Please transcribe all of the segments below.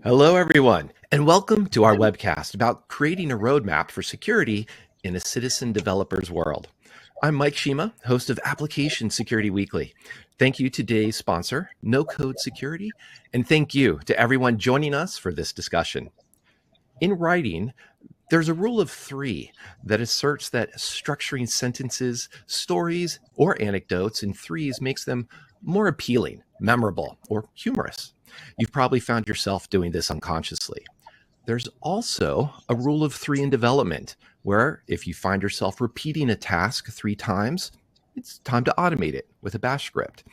Hello, everyone, and welcome to our webcast about creating a roadmap for security in a citizen developer's world. I'm Mike Shema, host of Application Security Weekly. Thank you to today's sponsor, No Code Security, and thank you to everyone joining us for this discussion. In writing, there's a rule of three that asserts that structuring sentences, stories, or anecdotes in threes makes them more appealing, memorable, or humorous. You've probably found yourself doing this unconsciously. There's also a rule of three in development, where if you find yourself repeating a task 3 times, it's time to automate it with a bash script.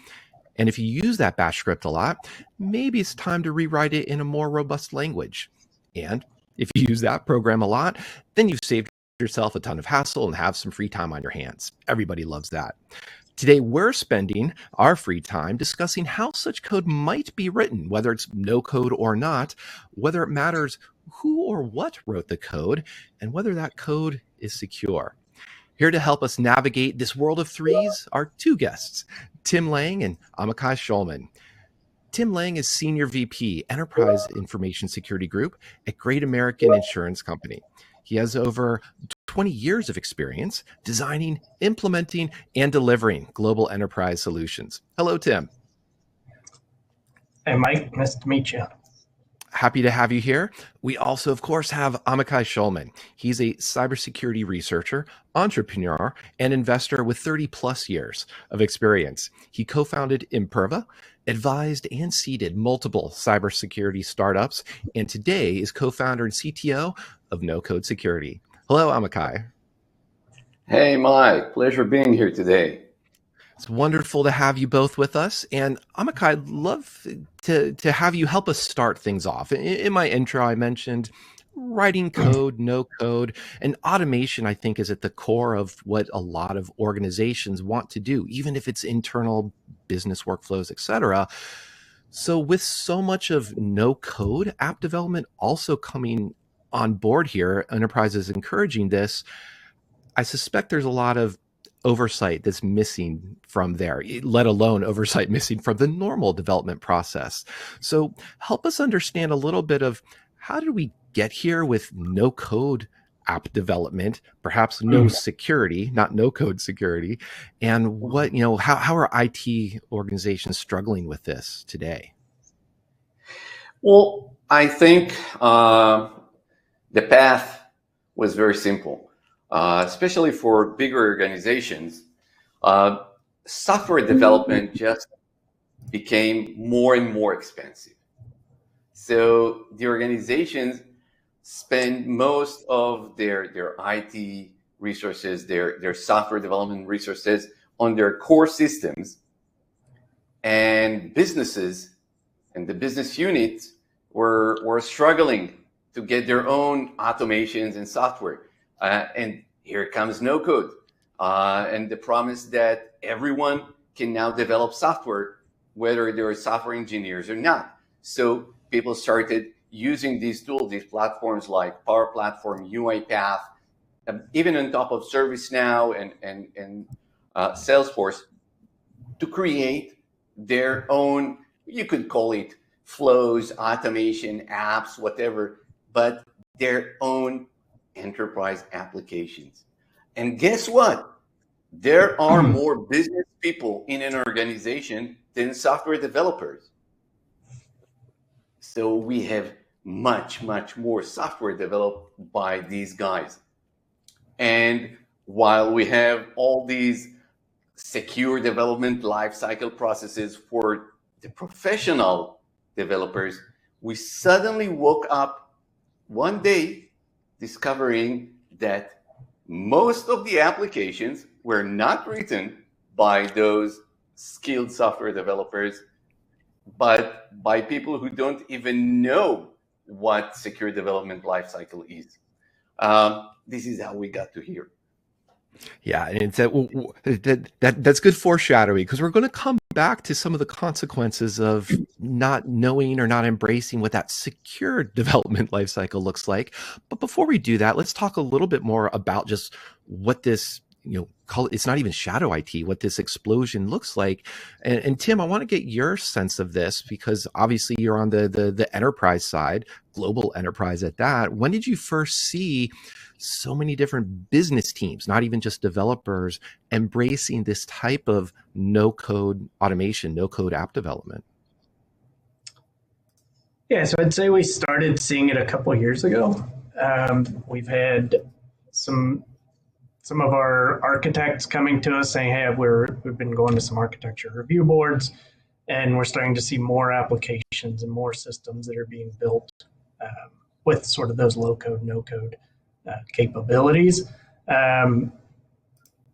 And if you use that bash script a lot, maybe it's time to rewrite it in a more robust language. And if you use that program a lot, then you've saved yourself a ton of hassle and have some free time on your hands. Everybody loves that. Today, we're spending our free time discussing how such code might be written, whether it's no code or not, whether it matters who or what wrote the code, and whether that code is secure. Here to help us navigate this world of threes are two guests, Tim Lang and Amichai Shulman. Tim Lang is Senior VP, Enterprise Information Security Group at Great American Insurance Company. He has over 20 years of experience designing, implementing, and delivering global enterprise solutions. Hello, Tim. Hey, Mike. Nice to meet you. Happy to have you here. We also, of course, have Amichai Shulman. He's a cybersecurity researcher, entrepreneur, and investor with 30 plus years of experience. He co-founded Imperva, advised and seeded multiple cybersecurity startups, and today is co-founder and CTO of No Code Security. Hello, Amichai. Hey, Mike. Pleasure being here today. It's wonderful to have you both with us. And Amichai, I'd love to have you help us start things off. In my intro, I mentioned writing code, no code, and automation, I think, is at the core of what a lot of organizations want to do, even if it's internal business workflows, et cetera. So with so much of no code app development also coming on board here, enterprises encouraging this, I suspect there's a lot of oversight that's missing from there, let alone oversight missing from the normal development process. So help us understand a little bit of how did we get here with no code app development, perhaps no security, not no code security, and what, how are IT organizations struggling with this today? Well, I think the path was very simple. Especially for bigger organizations, software development just became more and more expensive. So the organizations spend most of their IT resources, their software development resources on their core systems, and businesses and the business units were struggling to get their own automations and software. And here comes no code and the promise that everyone can now develop software, whether they're software engineers or not. So people started using these tools, these platforms like Power Platform, UiPath, even on top of ServiceNow and Salesforce, to create their own, you could call it flows, automation, apps, whatever, but their own enterprise applications. And guess what? There are more business people in an organization than software developers. So we have much more software developed by these guys. And while we have all these secure development lifecycle processes for the professional developers, we suddenly woke up one day discovering that most of the applications were not written by those skilled software developers, but by people who don't even know what secure development lifecycle is. This is how we got to here. Yeah, and it's that's good foreshadowing, because we're going to come back to some of the consequences of not knowing or not embracing what that secure development lifecycle looks like. But before we do that, let's talk a little bit more about just what this call it, it's not even shadow IT, what this explosion looks like. And Tim, I want to get your sense of this, because obviously you're on the enterprise side, global enterprise at that. When did you first see so many different business teams, not even just developers, embracing this type of no-code automation, no-code app development? Yeah, so I'd say we started seeing it a couple of years ago. We've had some of our architects coming to us saying, "Hey, we've been going to some architecture review boards, and we're starting to see more applications and more systems that are being built with sort of those low-code, no-code capabilities." I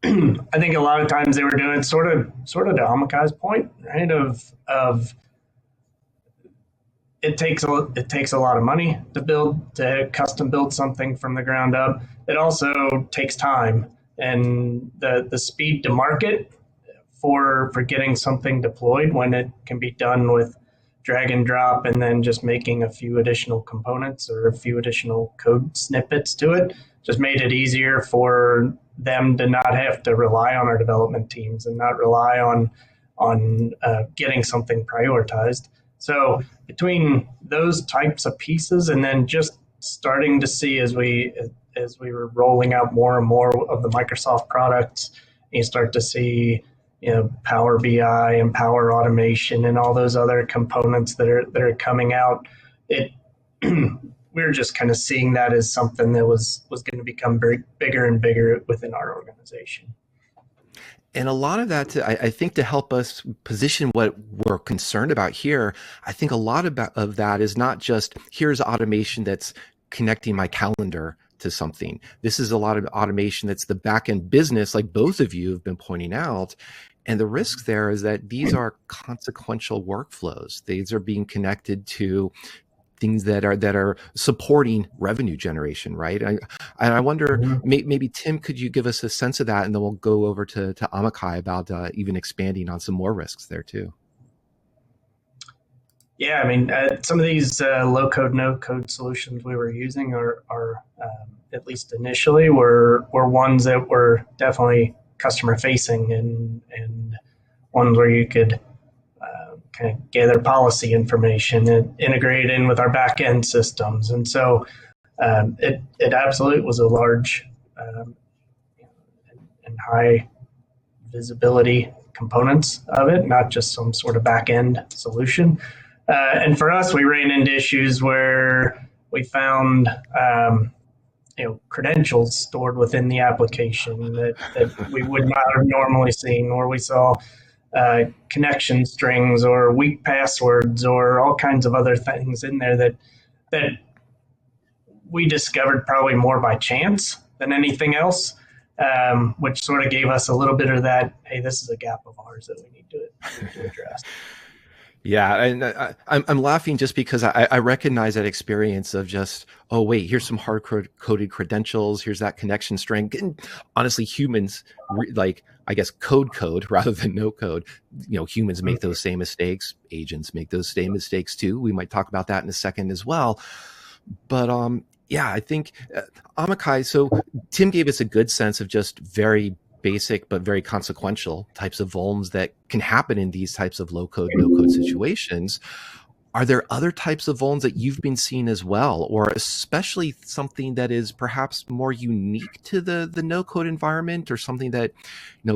think a lot of times they were doing sort of to Amichai's point, right? Of it takes a lot of money to custom build something from the ground up. It also takes time, and the speed to market for getting something deployed, when it can be done with drag and drop and then just making a few additional components or a few additional code snippets to it, just made it easier for them to not have to rely on our development teams and not rely on getting something prioritized. So between those types of pieces, and then just starting to see as we were rolling out more and more of the Microsoft products, you start to see, Power BI and Power Automation and all those other components that are coming out. We're just kind of seeing that as something that was going to become bigger and bigger within our organization. And a lot of that, I think, to help us position what we're concerned about here, I think a lot of that is not just, here's automation that's connecting my calendar to something. This is a lot of automation that's the back-end business, like both of you have been pointing out. And the risk there is that these are consequential workflows. These are being connected to things that are supporting revenue generation, right? And I wonder, maybe Tim, could you give us a sense of that, and then we'll go over to Amichai about even expanding on some more risks there too. Yeah, I mean, some of these low-code, no-code solutions we were using are at least initially, were ones that were definitely customer-facing and ones where you could kind of gather policy information and integrate in with our back-end systems. And so it absolutely was a large and high visibility components of it, not just some sort of back-end solution. And for us, we ran into issues where we found credentials stored within the application that we would not have normally seen, or we saw connection strings or weak passwords or all kinds of other things in there that we discovered probably more by chance than anything else, which sort of gave us a little bit of that, hey, this is a gap of ours that we need to address. Yeah, and I'm laughing just because I recognize that experience of just, oh wait, here's some hard-coded credentials, here's that connection string. And honestly, humans, like, I guess code rather than no code, humans make those same mistakes. Agents make those same mistakes too. We might talk about that in a second as well. But yeah, I think Amichai, so Tim gave us a good sense of just very basic but very consequential types of vulns that can happen in these types of low-code, no-code situations. Are there other types of vulns that you've been seeing as well, or especially something that is perhaps more unique to the no-code environment, or something that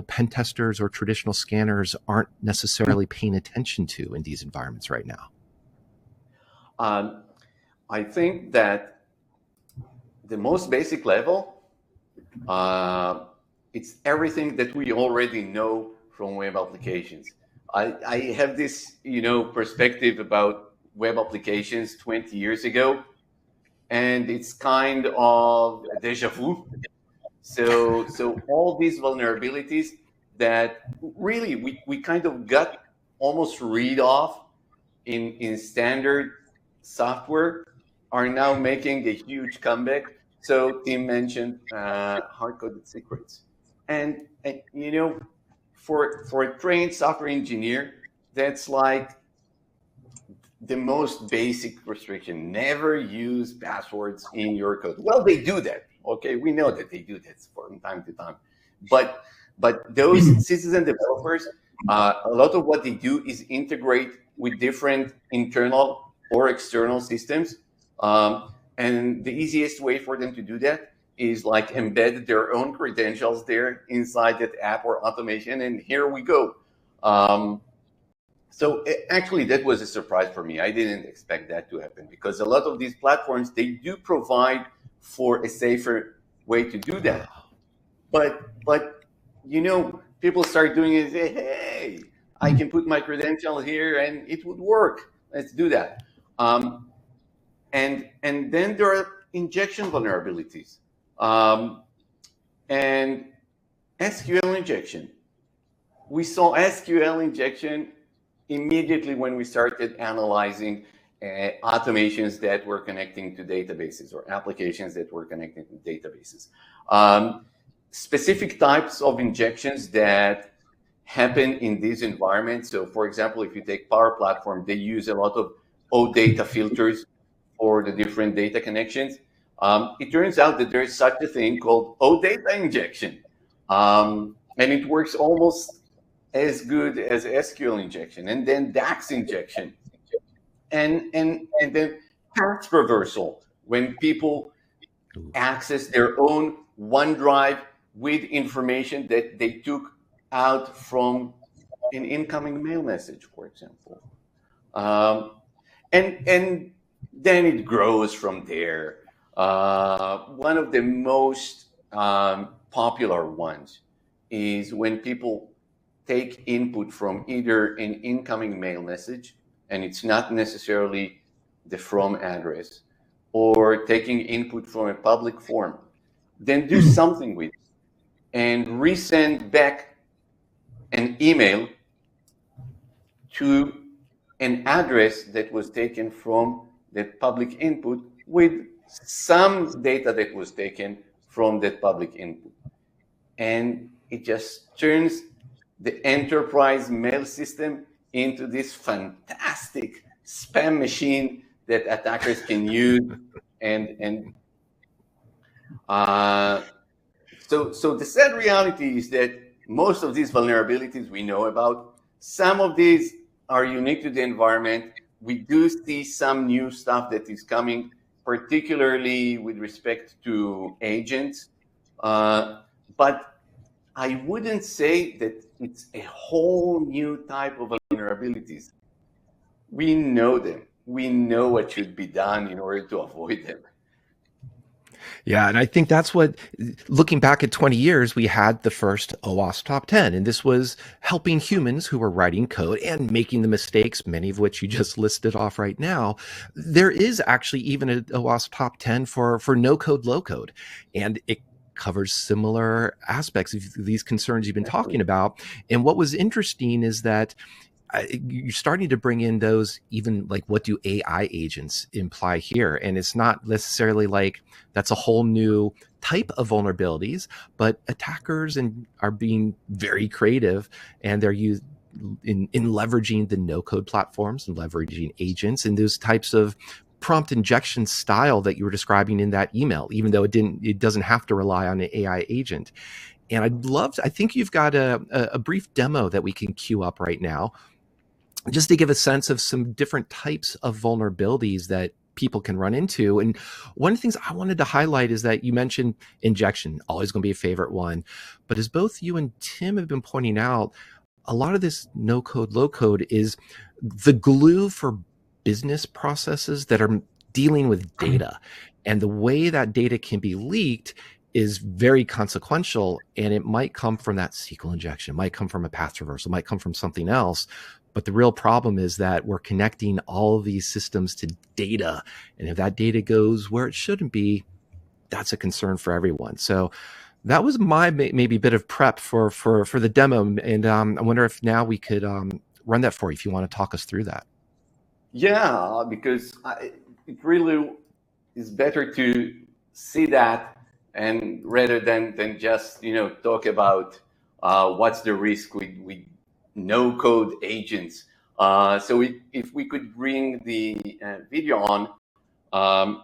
pen testers or traditional scanners aren't necessarily paying attention to in these environments right now? I think that the most basic level, it's everything that we already know from web applications. I have this, perspective about web applications 20 years ago, and it's kind of a deja vu. So all these vulnerabilities that really we kind of got almost rid of in standard software are now making a huge comeback. So Tim mentioned hard-coded secrets. And for a trained software engineer, that's like the most basic restriction. Never use passwords in your code. Well, they do that. Okay, we know that they do that from time to time. But But those citizen developers, a lot of what they do is integrate with different internal or external systems. And the easiest way for them to do that is like embed their own credentials there inside that app or automation, and here we go. So actually, that was a surprise for me. I didn't expect that to happen, because a lot of these platforms, they do provide for a safer way to do that. But you know, people start doing it and say, hey, I can put my credential here and it would work. Let's do that. And then there are injection vulnerabilities. And SQL injection. We saw SQL injection immediately when we started analyzing automations that were connecting to databases, or applications that were connecting to databases. Specific types of injections that happen in these environments. So for example, if you take Power Platform, they use a lot of OData filters for the different data connections. It turns out that there's such a thing called OData injection. And it works almost as good as SQL injection, and then DAX injection, and then path reversal, when people access their own OneDrive with information that they took out from an incoming mail message, for example. And then it grows from there. One of the most popular ones is when people take input from either an incoming mail message, and it's not necessarily the from address, or taking input from a public form, then do something with it and resend back an email to an address that was taken from that public input with some data that was taken from that public input. And it just turns the enterprise mail system into this fantastic spam machine that attackers can use. So the sad reality is that most of these vulnerabilities we know about, some of these are unique to the environment. We do see some new stuff that is coming, particularly with respect to agents. But I wouldn't say that it's a whole new type of vulnerabilities. We know them. We know what should be done in order to avoid them. Yeah, and I think that's what, looking back at 20 years, we had the first OWASP Top 10, and this was helping humans who were writing code and making the mistakes, many of which you just listed off right now. There is actually even a OWASP Top 10 for no code, low code, and it covers similar aspects of these concerns you've been talking about. And what was interesting is that you're starting to bring in those, even like, what do AI agents imply here? And it's not necessarily like that's a whole new type of vulnerabilities, but attackers are being very creative, and they're used in leveraging the no-code platforms and leveraging agents and those types of prompt injection style that you were describing in that email, even though it doesn't have to rely on an AI agent. And I think you've got a brief demo that we can queue up right now, just to give a sense of some different types of vulnerabilities that people can run into. And one of the things I wanted to highlight is that you mentioned injection, always going to be a favorite one. But as both you and Tim have been pointing out, a lot of this no code, low code is the glue for business processes that are dealing with data. And the way that data can be leaked is very consequential. And it might come from that SQL injection, it might come from a path reversal, it might come from something else. But the real problem is that we're connecting all of these systems to data. And if that data goes where it shouldn't be, that's a concern for everyone. So that was my maybe bit of prep for the demo. And I wonder if now we could run that for you, if you want to talk us through that. Yeah, because it really is better to see that, and rather than just talk about what's the risk with no-code agents. So if we could bring the video on,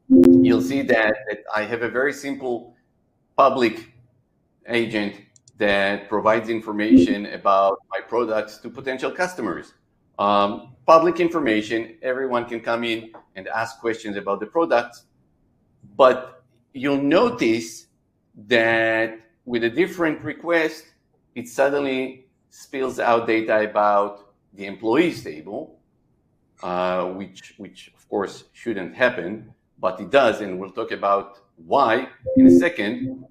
you'll see that I have a very simple public agent that provides information about my products to potential customers. Public information, everyone can come in and ask questions about the products, but you'll notice that with a different request, it suddenly spills out data about the employees table, which of course shouldn't happen, but it does, and we'll talk about why in a second.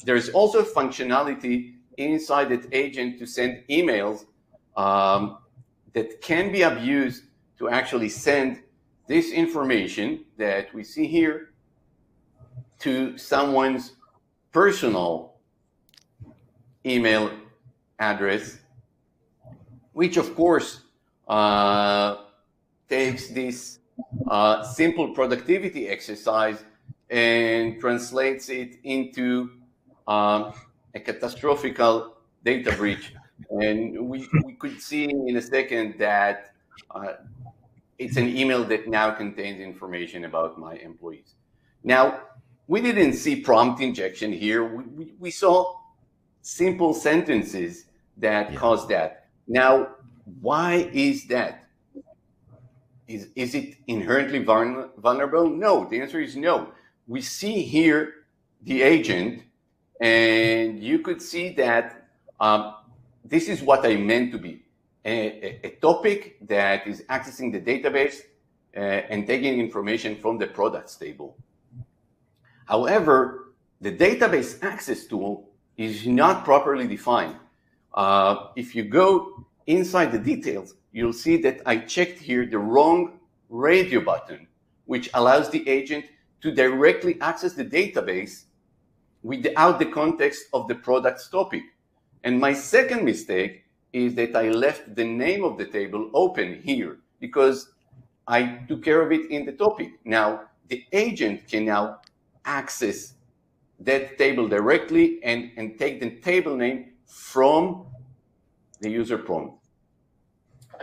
There's also functionality inside that agent to send emails that can be abused to actually send this information that we see here to someone's personal email address, which of course takes this simple productivity exercise and translates it into a catastrophical data breach. And we could see in a second that it's an email that now contains information about my employees. Now, we didn't see prompt injection here. We saw simple sentences that caused that. Now, why is that? Is it inherently vulnerable? No, the answer is no. We see here the agent, and you could see that this is what I meant to be, a topic that is accessing the database and taking information from the products table. However, the database access tool is not properly defined. If you go inside the details, you'll see that I checked here the wrong radio button, which allows the agent to directly access the database without the context of the product's topic. And my second mistake is that I left the name of the table open here because I took care of it in the topic. Now, the agent can now access that table directly and take the table name from the user prompt.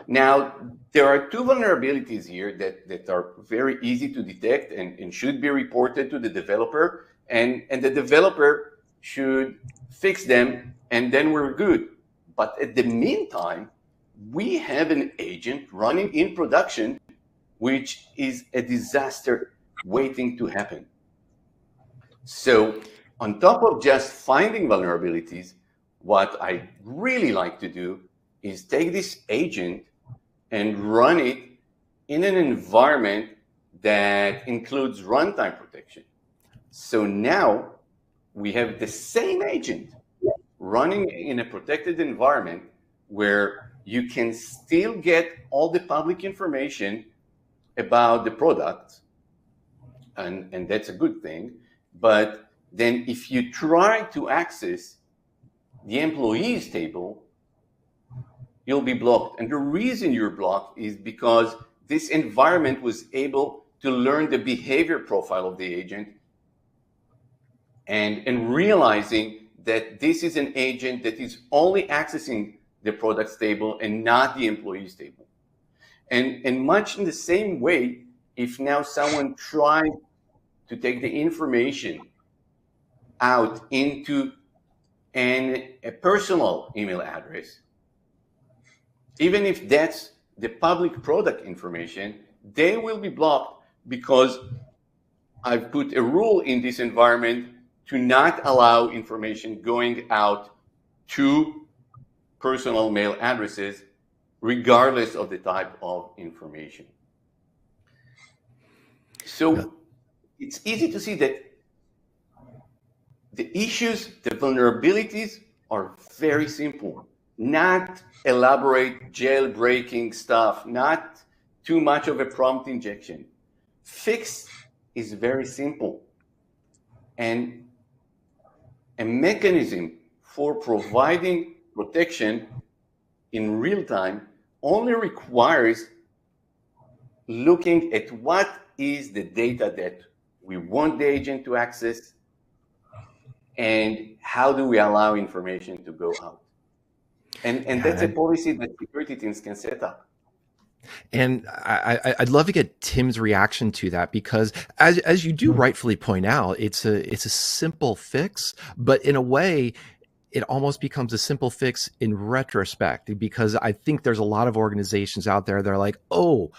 Now, there are two vulnerabilities here that are very easy to detect and should be reported to the developer, and the developer should fix them, and then we're good. But at the meantime, we have an agent running in production, which is a disaster waiting to happen. So on top of just finding vulnerabilities, what I really like to do is take this agent and run it in an environment that includes runtime protection. So now we have the same agent running in a protected environment where you can still get all the public information about the product, and that's a good thing. But then if you try to access the employees table, you'll be blocked. And the reason you're blocked is because this environment was able to learn the behavior profile of the agent and realizing that this is an agent that is only accessing the products table and not the employees table. And much in the same way, if now someone tried to take the information out into a personal email address, even if that's the public product information, they will be blocked because I've put a rule in this environment to not allow information going out to personal mail addresses, regardless of the type of information. So it's easy to see that the issues, the vulnerabilities are very simple. Not elaborate jailbreaking stuff, not too much of a prompt injection. Fix is very simple. And a mechanism for providing protection in real time only requires looking at what is the data that we want the agent to access and how do we allow information to go out. And that's a policy that security teams can set up. And I'd love to get Tim's reaction to that, because as you do rightfully point out, it's a simple fix, but in a way, it almost becomes a simple fix in retrospect, because I think there's a lot of organizations out there that are like, oh,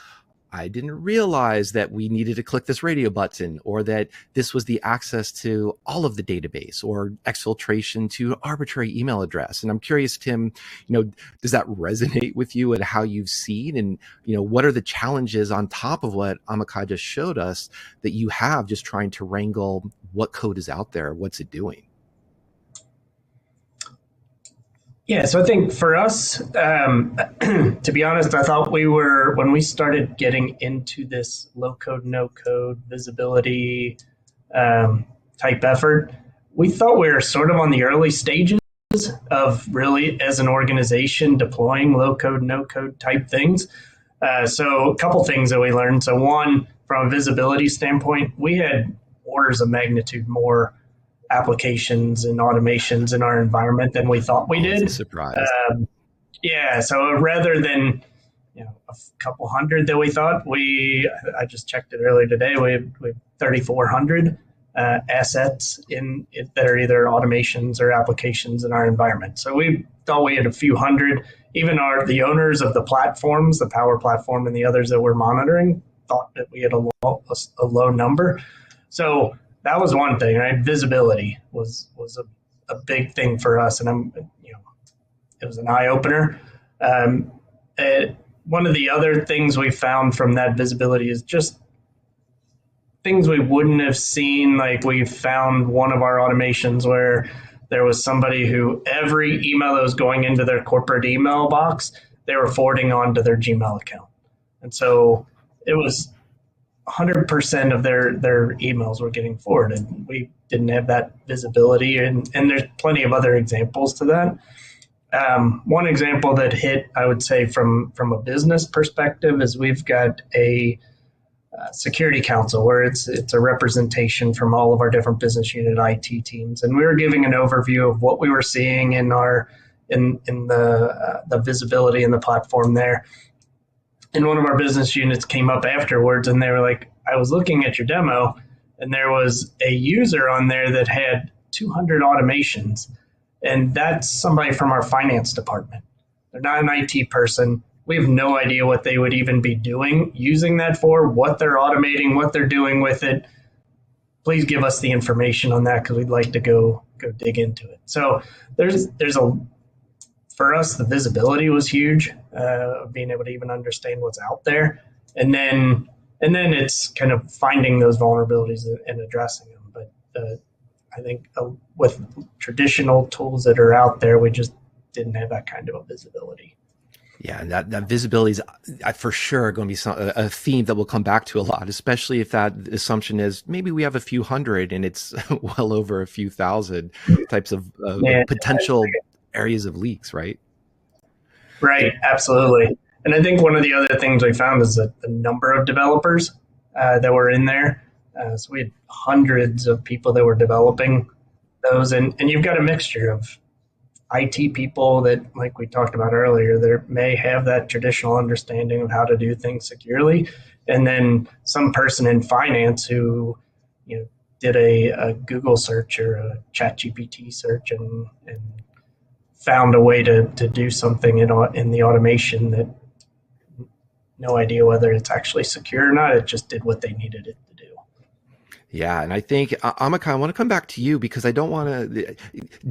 I didn't realize that we needed to click this radio button, or that this was the access to all of the database, or exfiltration to arbitrary email address. And I'm curious, Tim, does that resonate with you and how you've seen, and, what are the challenges on top of what Amichai just showed us that you have just trying to wrangle what code is out there, what's it doing? Yeah, so I think for us, to be honest, I thought when we started getting into this low code, no code visibility type effort, we thought we were sort of on the early stages of really, as an organization, deploying low code, no code type things. So a couple things that we learned. So one, from a visibility standpoint, we had orders of magnitude more applications and automations in our environment than we thought we did. Surprise. Yeah, so rather than a couple hundred that we thought, I just checked it earlier today, we have 3,400 assets that are either automations or applications in our environment. So we thought we had a few hundred. Even the owners of the platforms, the Power Platform and the others that we're monitoring, thought that we had a low number. So that was one thing, right? Visibility was a big thing for us, and it was an eye opener. One of the other things we found from that visibility is just things we wouldn't have seen. Like, we found one of our automations where there was somebody who every email that was going into their corporate email box, they were forwarding on to their Gmail account, and so it was 100% of their emails were getting forwarded. We didn't have that visibility, and there's plenty of other examples to that. One example that hit, I would say, from a business perspective, is we've got a security council where it's a representation from all of our different business unit IT teams, and we were giving an overview of what we were seeing in the visibility in the platform there. And one of our business units came up afterwards, and they were like, I was looking at your demo, and there was a user on there that had 200 automations. And that's somebody from our finance department. They're not an IT person. We have no idea what they would even be doing, using that for, what they're automating, what they're doing with it. Please give us the information on that, because we'd like to go dig into it. So for us, the visibility was huge, being able to even understand what's out there. And then it's kind of finding those vulnerabilities and addressing them. But I think with traditional tools that are out there, we just didn't have that kind of a visibility. Yeah, and that visibility is for sure going to be a theme that we'll come back to a lot, especially if that assumption is maybe we have a few hundred and it's well over a few thousand types of potential areas of leaks, right? Right, absolutely. And I think one of the other things we found is that the number of developers that were in there. So we had hundreds of people that were developing those, and you've got a mixture of IT people that, like we talked about earlier, they may have that traditional understanding of how to do things securely, and then some person in finance who did a Google search or a ChatGPT search and found a way to do something in the automation that no idea whether it's actually secure or not. It just did what they needed it to do. Yeah, and I think, Amichai, I want to come back to you, because I don't want to.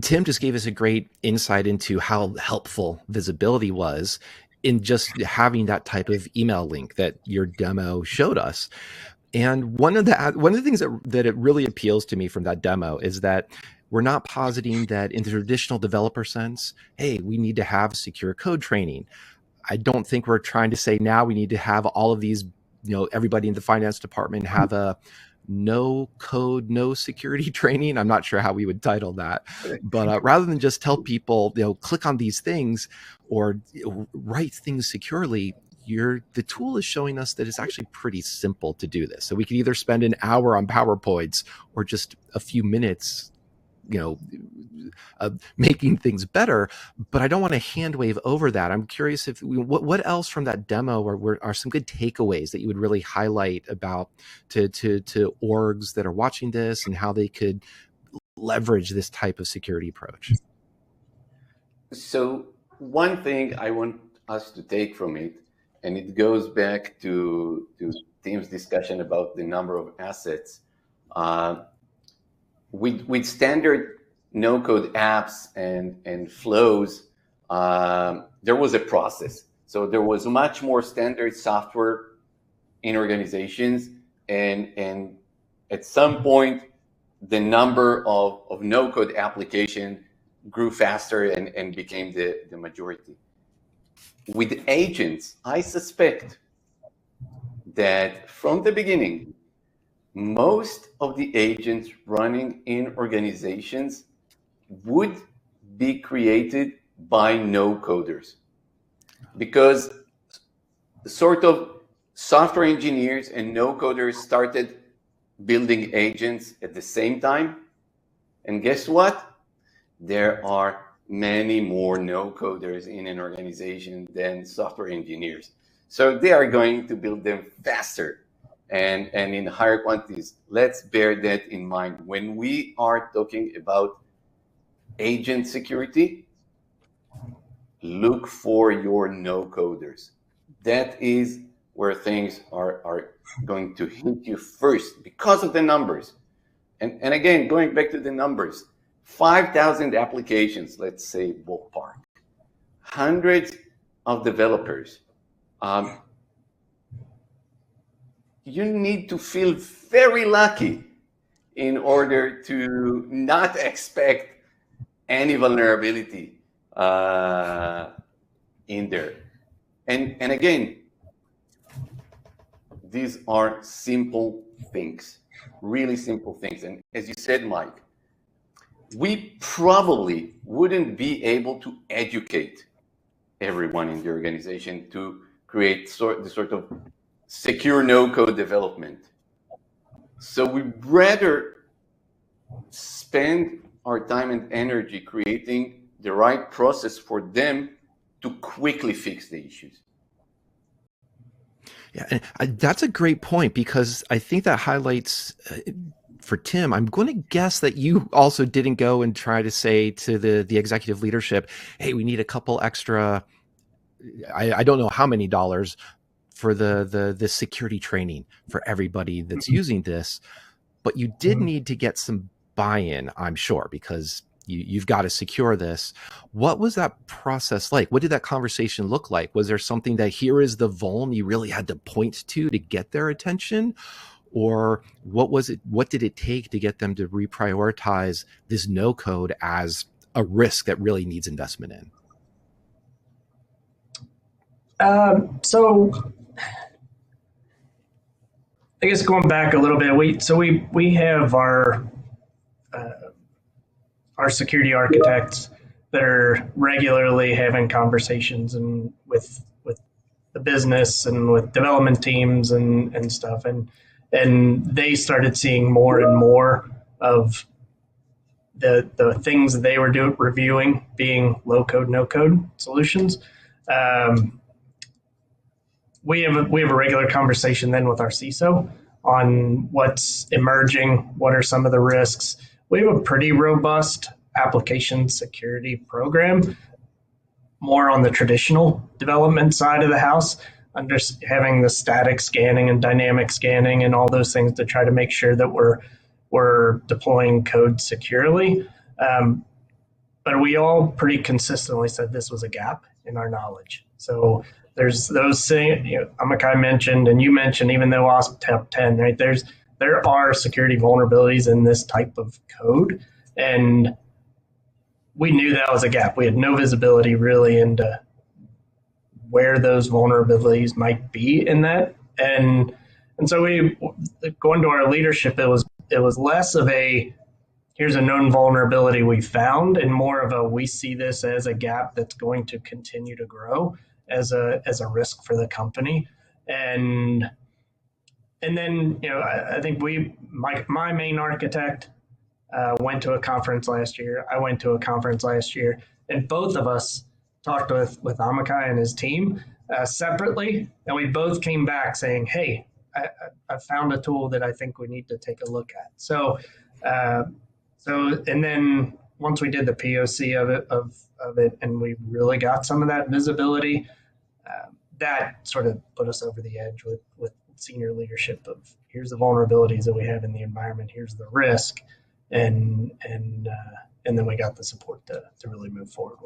Tim just gave us a great insight into how helpful visibility was in just having that type of email link that your demo showed us. And one of the things that it really appeals to me from that demo is that we're not positing that in the traditional developer sense, hey, we need to have secure code training. I don't think we're trying to say now we need to have all of these, everybody in the finance department have a no code, no security training. I'm not sure how we would title that, but rather than just tell people, click on these things or write things securely, the tool is showing us that it's actually pretty simple to do this. So we can either spend an hour on PowerPoints or just a few minutes making things better, but I don't want to hand wave over that. I'm curious if what else from that demo are some good takeaways that you would really highlight about to orgs that are watching this and how they could leverage this type of security approach. So one thing I want us to take from it, and it goes back to Tim's discussion about the number of assets. With standard no-code apps and flows, there was a process. So there was much more standard software in organizations, and at some point, the number of no-code application grew faster and became the majority. With agents, I suspect that from the beginning, most of the agents running in organizations would be created by no coders, because sort of software engineers and no coders started building agents at the same time. And guess what? There are many more no coders in an organization than software engineers. So they are going to build them faster and in higher quantities. Let's bear that in mind. When we are talking about agent security, look for your no coders. That is where things are going to hit you first because of the numbers. And again, going back to the numbers, 5,000 applications, let's say ballpark, hundreds of developers. You need to feel very lucky in order to not expect any vulnerability in there. And again, these are simple things, really simple things. And as you said, Mike, we probably wouldn't be able to educate everyone in the organization to create the sort of secure no-code development. So we'd rather spend our time and energy creating the right process for them to quickly fix the issues. Yeah, and that's a great point, because I think that highlights for Tim, I'm going to guess that you also didn't go and try to say to the executive leadership, hey, we need a couple extra, I don't know how many dollars for the security training for everybody that's using this. But you did need to get some buy-in, I'm sure, because you've got to secure this. What was that process like? What did that conversation look like? Was there something that here is the vuln you really had to point to get their attention? Or what was it? What did it take to get them to reprioritize this no code as a risk that really needs investment in? So I guess going back a little bit, we have our security architects that are regularly having conversations and with the business and with development teams and stuff, and they started seeing more and more of the things that they were reviewing being low code, no code solutions. We have a regular conversation then with our CISO on what's emerging, what are some of the risks. We have a pretty robust application security program, more on the traditional development side of the house, under having the static scanning and dynamic scanning and all those things to try to make sure that we're deploying code securely. But we all pretty consistently said this was a gap in our knowledge. So there's those things, Amichai mentioned, and you mentioned, even though OSP top 10, right? There are security vulnerabilities in this type of code, and we knew that was a gap. We had no visibility really into where those vulnerabilities might be in that, and so we, going to our leadership, it was less of a here's a known vulnerability we found, and more of a we see this as a gap that's going to continue to grow as a risk for the company. And then I think my main architect went to a conference last year. I went to a conference last year, and both of us talked with Amichai and his team separately, and we both came back saying, hey, I found a tool that I think we need to take a look at. So and then once we did the POC of it, and we really got some of that visibility, that sort of put us over the edge with senior leadership of here's the vulnerabilities that we have in the environment, here's the risk, and then we got the support to really move forward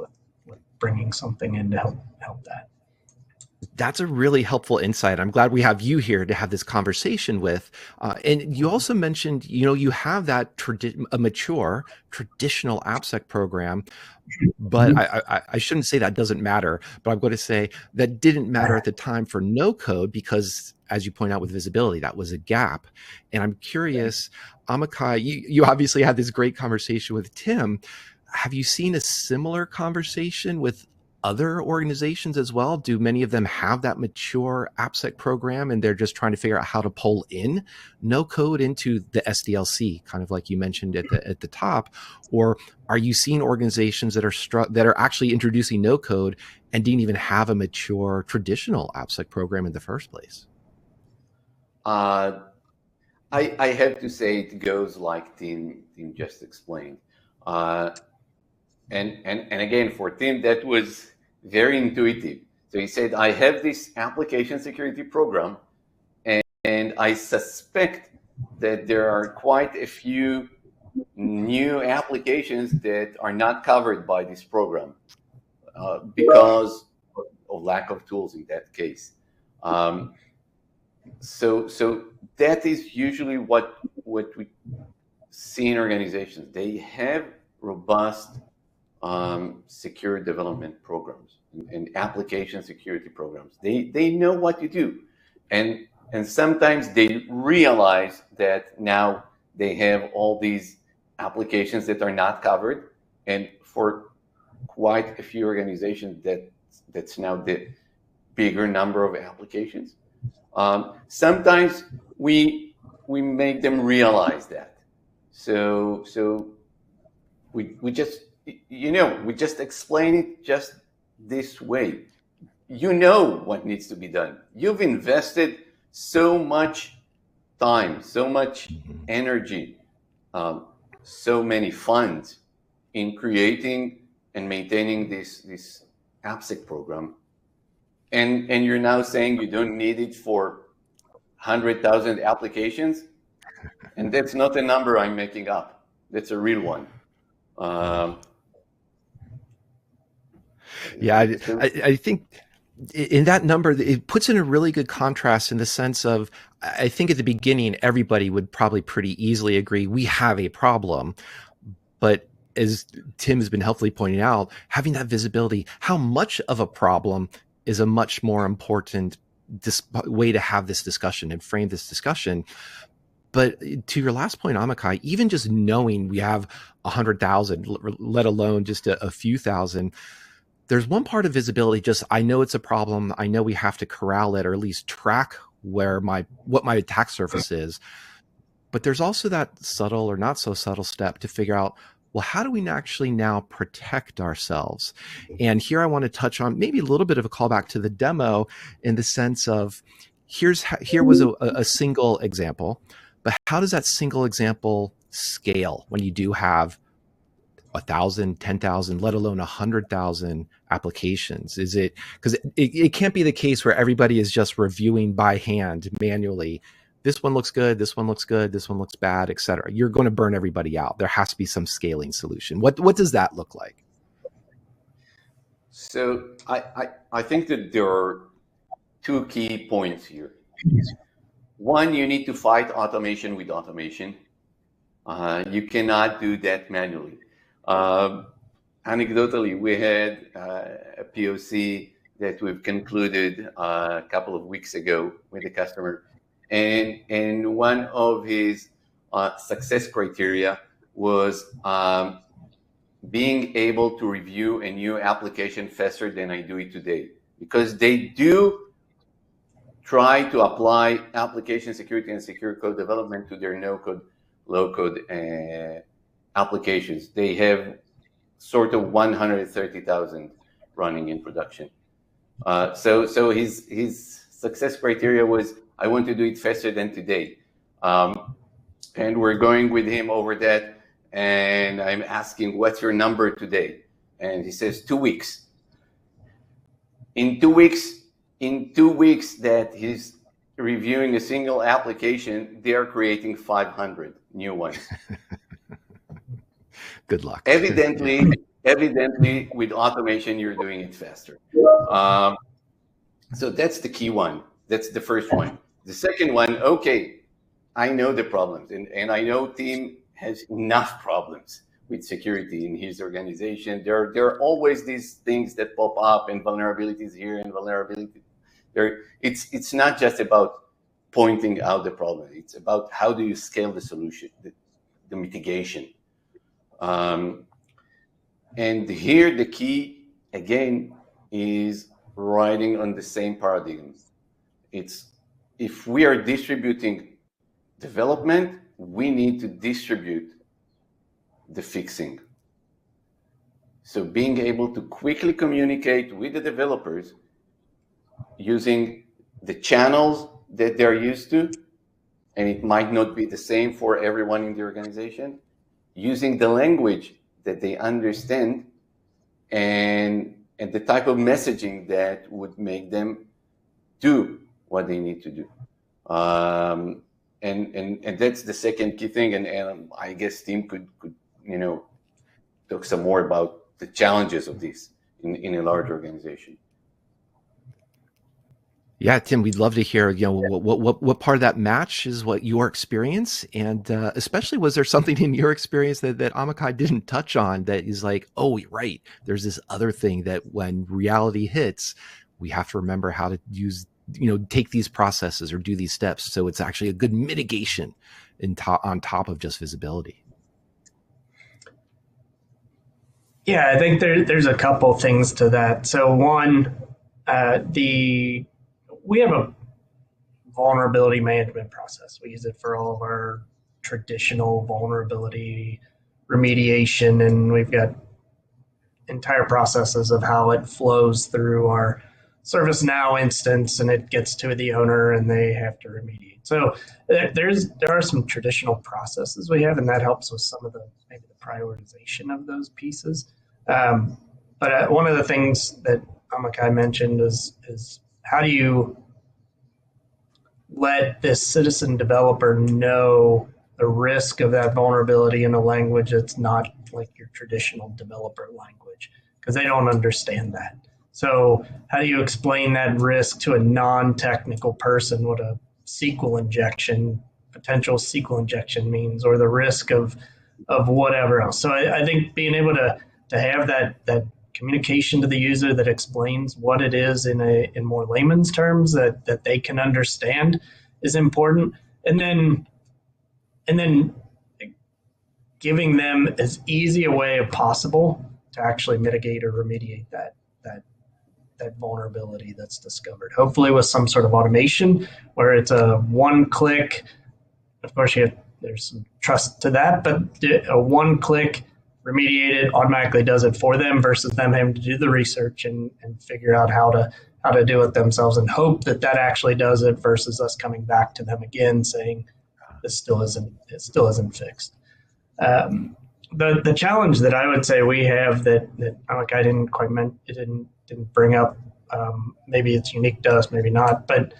with bringing something in to help that. That's a really helpful insight. I'm glad we have you here to have this conversation with. And you also mentioned, you have that a mature traditional AppSec program, but I shouldn't say that doesn't matter, but I'm going to say that didn't matter at the time for no code because, as you point out with visibility, that was a gap. And I'm curious, Amichai, you obviously had this great conversation with Tim. Have you seen a similar conversation with other organizations as well? Do many of them have that mature AppSec program and they're just trying to figure out how to pull in no code into the SDLC, kind of like you mentioned at the top? Or are you seeing organizations that are actually introducing no code and didn't even have a mature traditional AppSec program in the first place? I have to say it goes like Tim just explained. And again, for Tim, that was very intuitive. So he said, I have this application security program, and I suspect that there are quite a few new applications that are not covered by this program because of lack of tools in that case. So that is usually what we see in organizations. They have robust secure development programs and application security programs. They know what to do, and sometimes they realize that now they have all these applications that are not covered, and for quite a few organizations that's now the bigger number of applications. Sometimes we make them realize that. So we just we just explain it just this way. You know what needs to be done. You've invested so much time, so much energy, so many funds in creating and maintaining this AppSec program, and you're now saying you don't need it for 100,000 applications, and that's not a number I'm making up. That's a real one. Yeah, I think in that number, it puts in a really good contrast in the sense of, I think at the beginning, everybody would probably pretty easily agree we have a problem. But as Tim has been helpfully pointing out, having that visibility, how much of a problem is a much more important way to have this discussion and frame this discussion. But to your last point, Amichai, even just knowing we have 100,000, let alone just a few thousand, there's one part of visibility, just I know it's a problem. I know we have to corral it or at least track what my attack surface is. But there's also that subtle or not so subtle step to figure out, well, how do we actually now protect ourselves? And here I want to touch on maybe a little bit of a callback to the demo in the sense of here was a single example, but how does that single example scale when you do have 1,000, 10,000, let alone 100,000 applications? Is it because it can't be the case where everybody is just reviewing by hand manually? This one looks good, this one looks good, this one looks bad, etc. You're going to burn everybody out. There has to be some scaling solution. What does that look like? So I think that there are two key points here. One, you need to fight automation with automation. You cannot do that manually. Anecdotally, we had a POC that we've concluded a couple of weeks ago with a customer, and one of his success criteria was being able to review a new application faster than I do it today, because they do try to apply application security and secure code development to their no-code, low-code applications. They have sort of 130,000 running in production. So his success criteria was, I want to do it faster than today. And we're going with him over that. and I'm asking, what's your number today? And he says 2 weeks. In 2 weeks that he's reviewing a single application, they are creating 500 new ones. Good luck. Evidently, with automation, you're doing it faster. So that's the key one. That's the first one. The second one, okay, I know the problems, and I know Tim has enough problems with security in his organization. There are always these things that pop up, and vulnerabilities here and vulnerabilities there. It's not just about pointing out the problem. It's about how do you scale the solution, the mitigation. And here the key again is riding on the same paradigm. It's if we are distributing development, we need to distribute the fixing. So being able to quickly communicate with the developers using the channels that they're used to, and it might not be the same for everyone in the organization, using the language that they understand, and the type of messaging that would make them do what they need to do. And that's the second key thing. And I guess Tim could talk some more about the challenges of this in a large organization. Yeah, Tim, we'd love to hear, what part of that match is what your experience, and especially was there something in your experience that Amichai didn't touch on that is like, oh, right, there's this other thing that when reality hits, we have to remember how to use, take these processes or do these steps. So it's actually a good mitigation on top of just visibility. Yeah, I think there's a couple things to that. So one, we have a vulnerability management process. We use it for all of our traditional vulnerability remediation, and we've got entire processes of how it flows through our ServiceNow instance, and it gets to the owner, and they have to remediate. So there are some traditional processes we have, and that helps with some of maybe the prioritization of those pieces. But one of the things that Amichai mentioned is how do you let this citizen developer know the risk of that vulnerability in a language that's not like your traditional developer language, because they don't understand that. So how do you explain that risk to a non-technical person, what a potential SQL injection means, or the risk of whatever else? So I think being able to have that communication to the user that explains what it is in more layman's terms that they can understand is important. And then giving them as easy a way as possible to actually mitigate or remediate that vulnerability that's discovered. Hopefully with some sort of automation where it's a one-click. Of course, there's some trust to that, but a one-click remediate it automatically does it for them versus them having to do the research and figure out how to do it themselves and hope that actually does it versus us coming back to them again saying it still isn't fixed. The challenge that I would say we have that I didn't quite didn't bring up, maybe it's unique to us, maybe not, but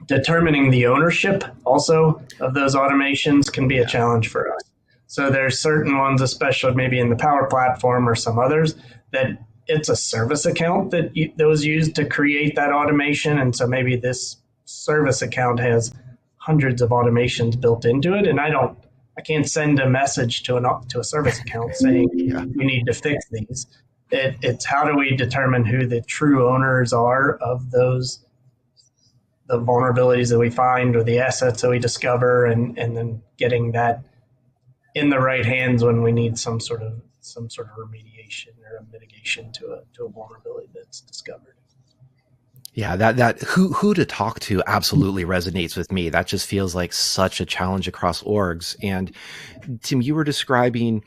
determining the ownership also of those automations can be a challenge for us. So there's certain ones, especially maybe in the Power Platform or some others, that it's a service account that was used to create that automation. And so maybe this service account has hundreds of automations built into it. And I can't send a message to a service account saying you need to fix these. It's how do we determine who the true owners are of the vulnerabilities that we find or the assets that we discover, and then getting that in the right hands when we need some sort of remediation or a mitigation to a vulnerability that's discovered. Yeah, that who to talk to absolutely resonates with me. That just feels like such a challenge across orgs. And Tim, you were describing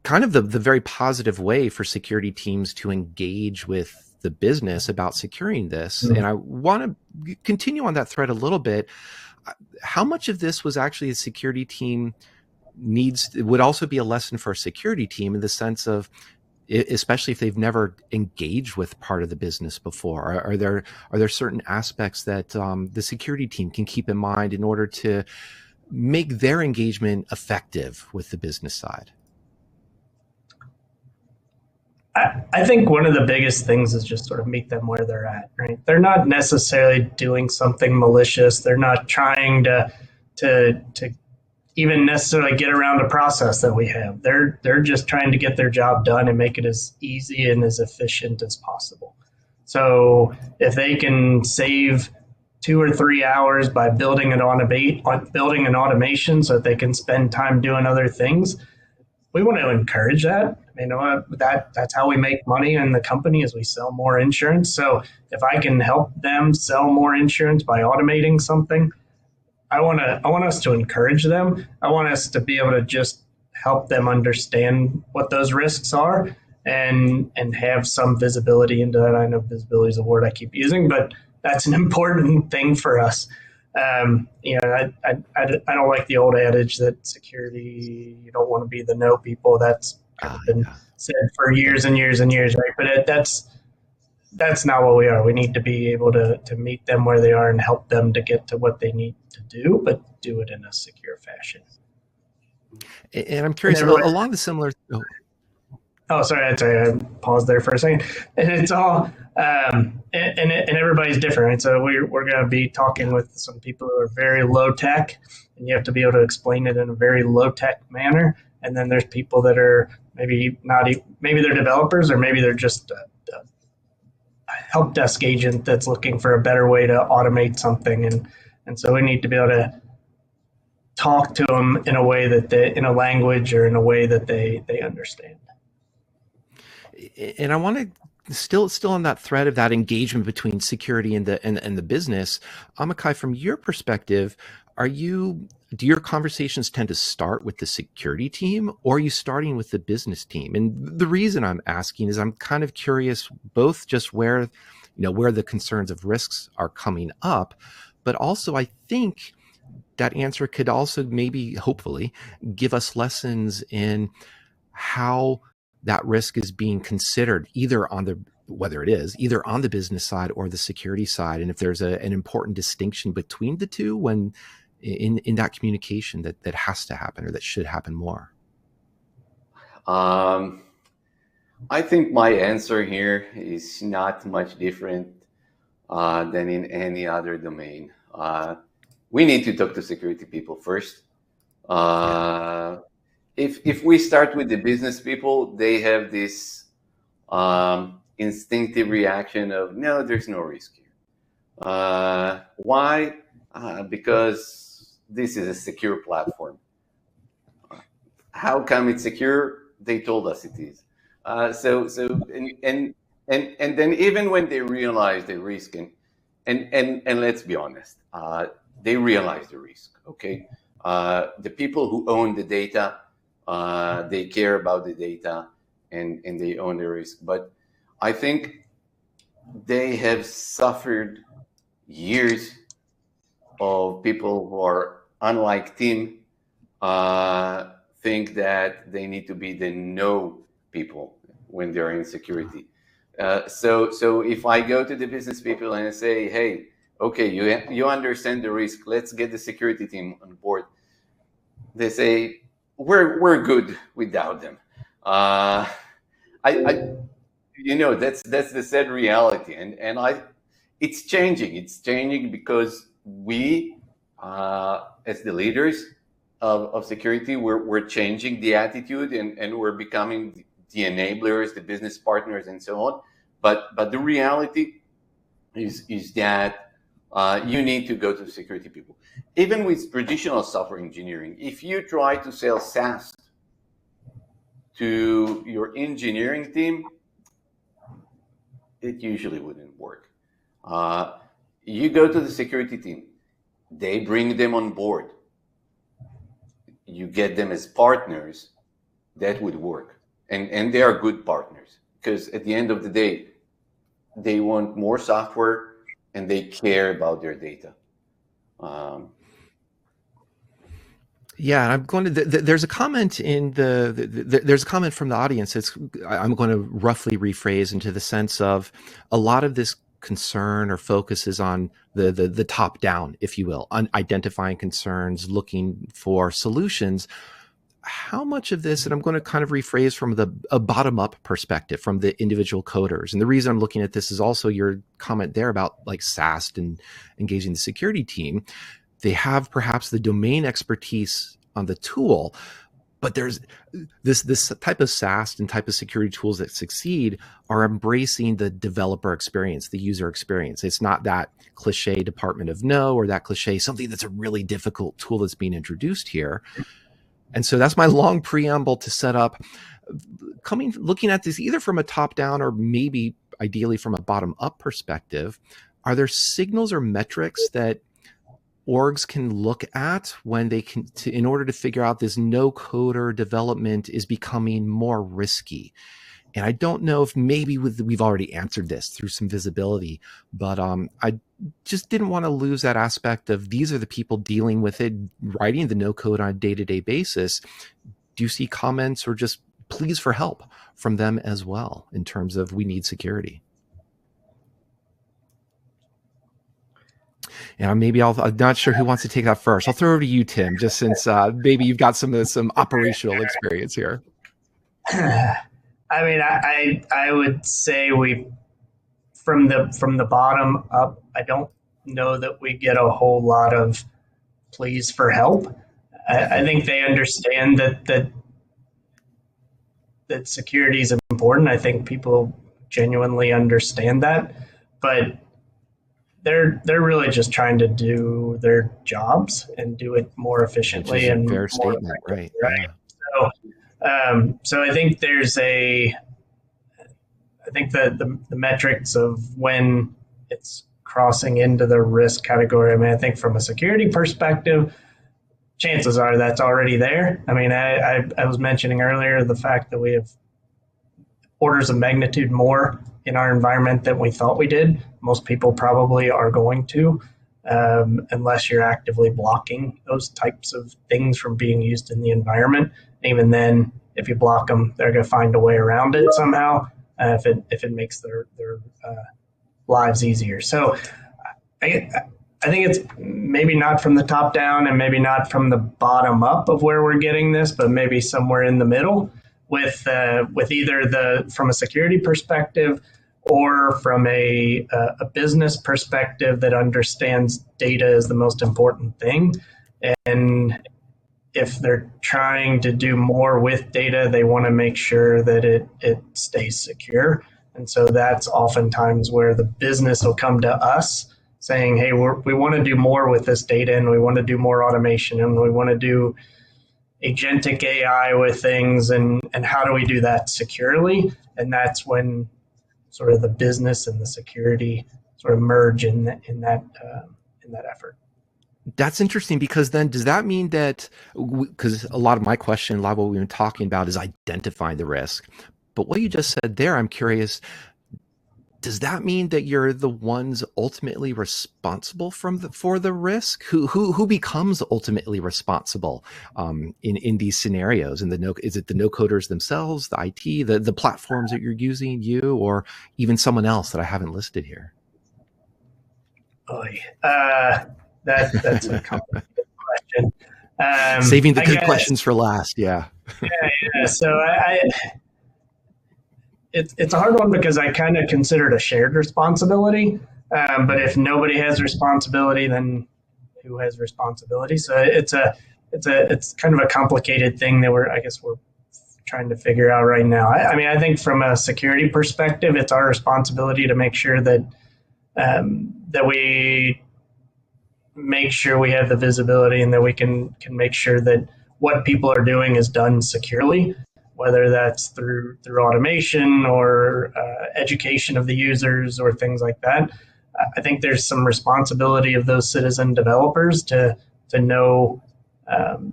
kind of the very positive way for security teams to engage with the business about securing this. Mm-hmm. And I want to continue on that thread a little bit. How much of this was actually a security team would also be a lesson for a security team in the sense of, especially if they've never engaged with part of the business before. Are there certain aspects that the security team can keep in mind in order to make their engagement effective with the business side? I think one of the biggest things is just sort of meet them where they're at, right? They're not necessarily doing something malicious. They're not trying to even necessarily get around a process that we have. They're just trying to get their job done and make it as easy and as efficient as possible. So if they can save 2 or 3 hours by building an automation so that they can spend time doing other things, we want to encourage that. I mean, that's how we make money in the company, is we sell more insurance. So if I can help them sell more insurance by automating something, I want us to encourage them. I want us to be able to just help them understand what those risks are and have some visibility into that. I know visibility is a word I keep using, but that's an important thing for us. I don't like the old adage that security, you don't want to be the no people. That's kind of been said for years and years and years, right? But that's not what we are. We need to be able to meet them where they are and help them to get to what they need to do, but do it in a secure fashion. And I'm curious, along the similar... Oh, sorry. I paused there for a second. And it's all, and everybody's different, right? So we're going to be talking with some people who are very low tech, and you have to be able to explain it in a very low tech manner. And then there's people that are maybe they're developers, or maybe they're just a help desk agent that's looking for a better way to automate something. And so we need to be able to talk to them in a way in a language or in a way that they understand. And I want to still on that thread of that engagement between security and the business. Amichai, from your perspective, do your conversations tend to start with the security team, or are you starting with the business team? And the reason I'm asking is I'm kind of curious, both just where the concerns of risks are coming up, but also I think that answer could also maybe, hopefully, give us lessons in how that risk is being considered, either on the business side or the security side, and if there's an important distinction between the two when in that communication that has to happen or that should happen more. I think my answer here is not much different than in any other domain. We need to talk to security people first. If we start with the business people, they have this instinctive reaction of, no, there's no risk here. Why? Because this is a secure platform. How come it's secure? They told us it is. And then even when they realize the risk, and let's be honest, they realize the risk. Okay, the people who own the data, they care about the data, and they own the risk. But I think they have suffered years of people who are unlike Tim, think that they need to be the no people when they're in security. So if I go to the business people and I say, hey, okay, you understand the risk, let's get the security team on board, they say, we're good without them. That's the sad reality, and it's changing. It's changing because we, as the leaders of security, we're changing the attitude, and we're becoming the enablers, the business partners, and so on. But the reality is that you need to go to security people. Even with traditional software engineering, if you try to sell SaaS to your engineering team, it usually wouldn't work. You go to the security team, they bring them on board. You get them as partners, that would work. And they are good partners, because at the end of the day, they want more software and they care about their data. Yeah, I'm going to. There's a comment in there's a comment from the audience. I'm going to roughly rephrase into the sense of a lot of this concern or focus is on the top down, if you will, on identifying concerns, looking for solutions. How much of this, and I'm going to kind of rephrase from a bottom up perspective from the individual coders. And the reason I'm looking at this is also your comment there about like SAST and engaging the security team. They have perhaps the domain expertise on the tool, but there's this type of SAST and type of security tools that succeed are embracing the developer experience, the user experience. It's not that cliche Department of No or that cliche something that's a really difficult tool that's being introduced here. And so that's my long preamble to set up looking at this either from a top down or maybe ideally from a bottom up perspective. Are there signals or metrics that orgs can look at when they can, in order to figure out this no coder development is becoming more risky? And I don't know if maybe we've already answered this through some visibility, but I just didn't want to lose that aspect of these are the people dealing with it, writing the no code on a day-to-day basis. Do you see comments or just pleas for help from them as well in terms of we need security? And maybe I'm not sure who wants to take that first. I'll throw it over to you, Tim, just since maybe you've got some operational experience here. I mean, I would say from the bottom up, I don't know that we get a whole lot of pleas for help. I think they understand that security is important. I think people genuinely understand that, but they're really just trying to do their jobs and do it more efficiently and fair statement, right? Yeah. So I think the metrics of when it's crossing into the risk category. I mean, I think from a security perspective, chances are that's already there. I mean, I was mentioning earlier the fact that we have orders of magnitude more in our environment than we thought we did. Most people probably are going to, unless you're actively blocking those types of things from being used in the environment. Even then, if you block them, they're going to find a way around it somehow if it makes their lives easier. So I think it's maybe not from the top down and maybe not from the bottom up of where we're getting this, but maybe somewhere in the middle with either from a security perspective or from a business perspective that understands data is the most important thing. And if they're trying to do more with data, they want to make sure that it stays secure. And so that's oftentimes where the business will come to us saying, hey, we want to do more with this data and we want to do more automation and we want to do agentic AI with things and how do we do that securely? And that's when sort of the business and the security sort of merge in that effort. That's interesting because then does that mean that, because a lot of my question, a lot of what we've been talking about is identifying the risk. But what you just said there, I'm curious, does that mean that you're the ones ultimately responsible for the risk? Who becomes ultimately responsible in these scenarios? Is it the no coders themselves, the IT, the platforms that you're using, you, or even someone else that I haven't listed here? That's a complicated question. Saving the good questions for last. Yeah. Yeah. So it's a hard one because I kind of consider it a shared responsibility. But if nobody has responsibility, then who has responsibility? So it's kind of a complicated thing that we're trying to figure out right now. I mean, I think from a security perspective, it's our responsibility to make sure that we make sure we have the visibility and that we can make sure that what people are doing is done securely, whether that's through automation or education of the users or things like that. I think there's some responsibility of those citizen developers to know,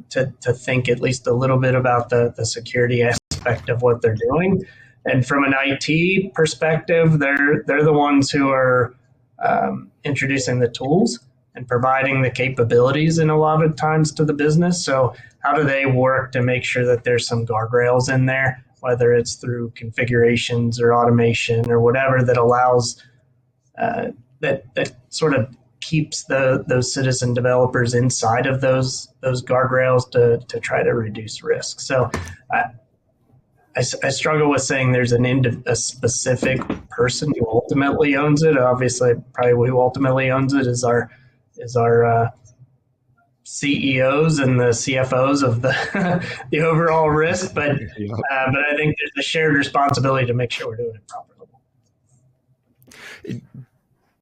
to think at least a little bit about the security aspect of what they're doing. And from an IT perspective, they're the ones who are introducing the tools. and providing the capabilities in a lot of times to the business. So how do they work to make sure that there's some guardrails in there, whether it's through configurations or automation or whatever that allows that sort of keeps those citizen developers inside of those guardrails to try to reduce risk. So I struggle with saying there's a specific person who ultimately owns it. Obviously, probably who ultimately owns it is our CEOs and the CFOs of the the overall risk. But I think there's a shared responsibility to make sure we're doing it properly.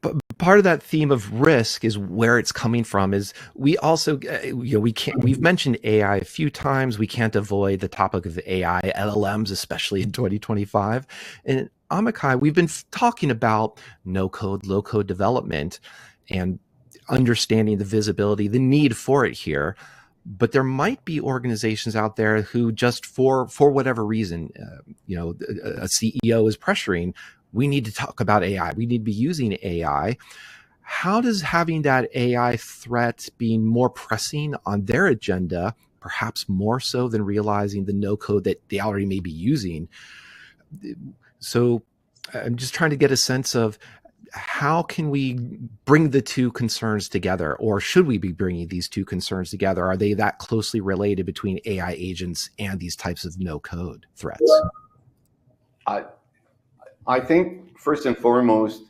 But part of that theme of risk is where it's coming from. Is we also, we've mentioned AI a few times. We can't avoid the topic of AI, LLMs, especially in 2025. And Amichai, we've been talking about no-code, low-code development and understanding the visibility, the need for it here. But there might be organizations out there who just for whatever reason, a CEO is pressuring, we need to talk about AI. We need to be using AI. How does having that AI threat being more pressing on their agenda, perhaps more so than realizing the no code that they already may be using? So I'm just trying to get a sense of how can we bring the two concerns together, or should we be bringing these two concerns together? Are they that closely related between AI agents and these types of no code threats? I think first and foremost,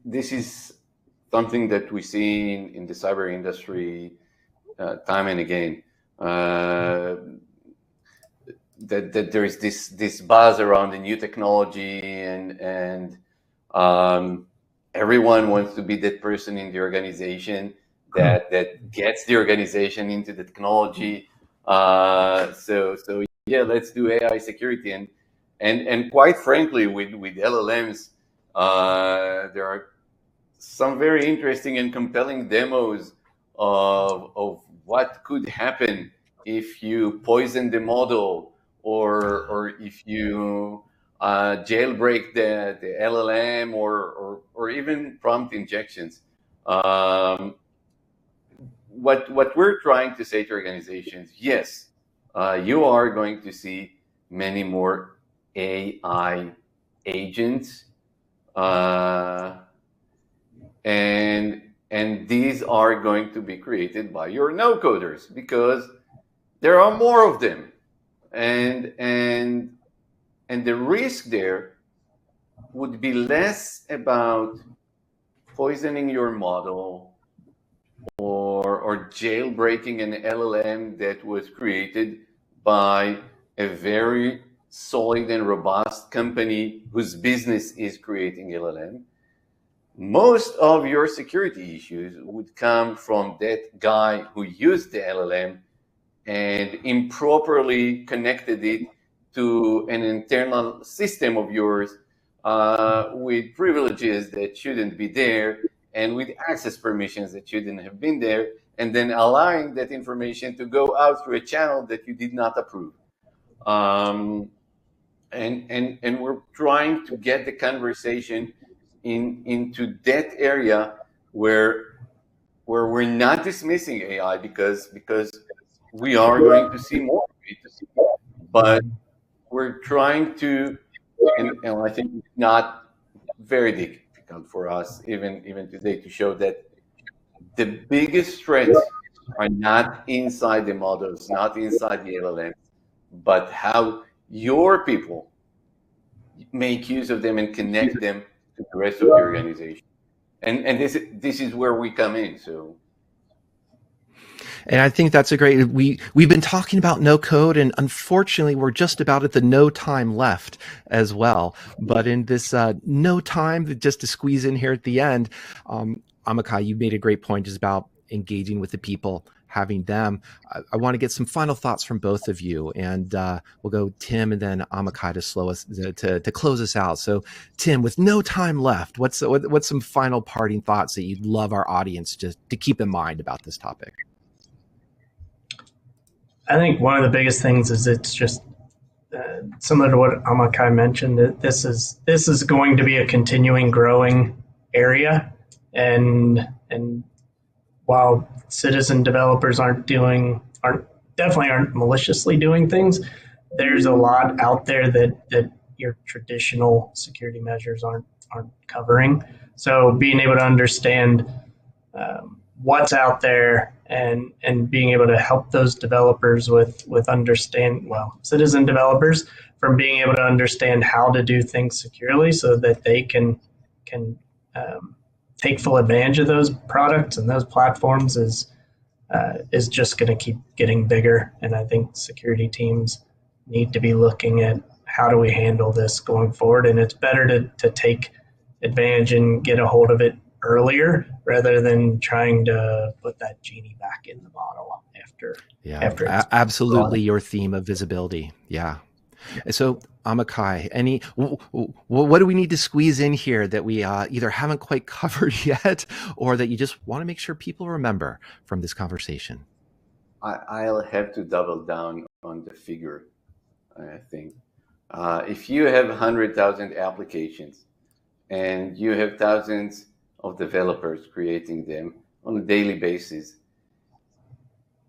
this is something that we see in the cyber industry time and again. That there is this buzz around the new technology, and everyone wants to be that person in the organization that gets the organization into the technology. So yeah, let's do AI security. And quite frankly, with LLMs, there are some very interesting and compelling demos of what could happen if you poison the model, or if you jailbreak the LLM, or even prompt injections. What we're trying to say to organizations, yes, you are going to see many more AI agents, and these are going to be created by your no coders because there are more of them, and the risk there would be less about poisoning your model or jailbreaking an LLM that was created by a very solid and robust company whose business is creating LLM. Most of your security issues would come from that guy who used the LLM and improperly connected it to an internal system of yours with privileges that shouldn't be there and with access permissions that shouldn't have been there, and then allowing that information to go out through a channel that you did not approve. And we're trying to get the conversation into that area where we're not dismissing AI because we are going to see more of it, but we're trying to, and I think it's not very difficult for us even today to show that the biggest threats are not inside the models, not inside the LLMs, but how your people make use of them and connect them to the rest of the organization. And this is where we come in. So, and I think that's a great, we've been talking about no code, and unfortunately we're just about at the no time left as well. But in this no time, just to squeeze in here at the end, Amichai, you made a great point just about engaging with the people, having them. I want to get some final thoughts from both of you, and we'll go Tim and then Amichai to close us out. So Tim, with no time left, what's some final parting thoughts that you'd love our audience to keep in mind about this topic? I think one of the biggest things is it's just similar to what Amichai mentioned, that this is going to be a continuing growing area. and while citizen developers aren't maliciously doing things, there's a lot out there that your traditional security measures aren't covering. So being able to understand what's out there and being able to help those developers citizen developers from being able to understand how to do things securely so that they can take full advantage of those products and those platforms is just going to keep getting bigger. And I think security teams need to be looking at how do we handle this going forward. And it's better to take advantage and get a hold of it earlier rather than trying to put that genie back in the bottle after it's absolutely your theme of visibility. Yeah. So Amichai, what do we need to squeeze in here that we either haven't quite covered yet or that you just want to make sure people remember from this conversation? I'll have to double down on the figure, I think. If you have 100,000 applications and you have thousands of developers creating them on a daily basis,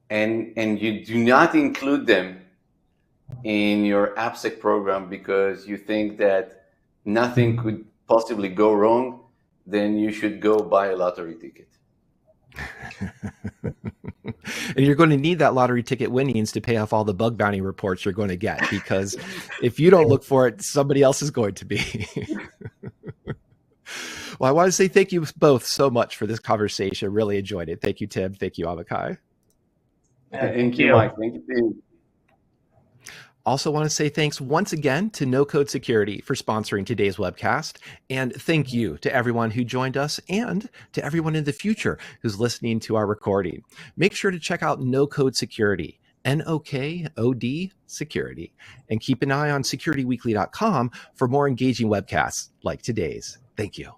and you do not include them in your AppSec program because you think that nothing could possibly go wrong, then you should go buy a lottery ticket. And you're going to need that lottery ticket winnings to pay off all the bug bounty reports you're going to get, because if you don't look for it, somebody else is going to be. Well, I want to say thank you both so much for this conversation. Really enjoyed it. Thank you, Tim. Thank you, Amichai. Thank you, Mike. Thank you, Tim. Also want to say thanks once again to No Code Security for sponsoring today's webcast. And thank you to everyone who joined us and to everyone in the future who's listening to our recording. Make sure to check out No Code Security, NOKOD Security, and keep an eye on securityweekly.com for more engaging webcasts like today's. Thank you.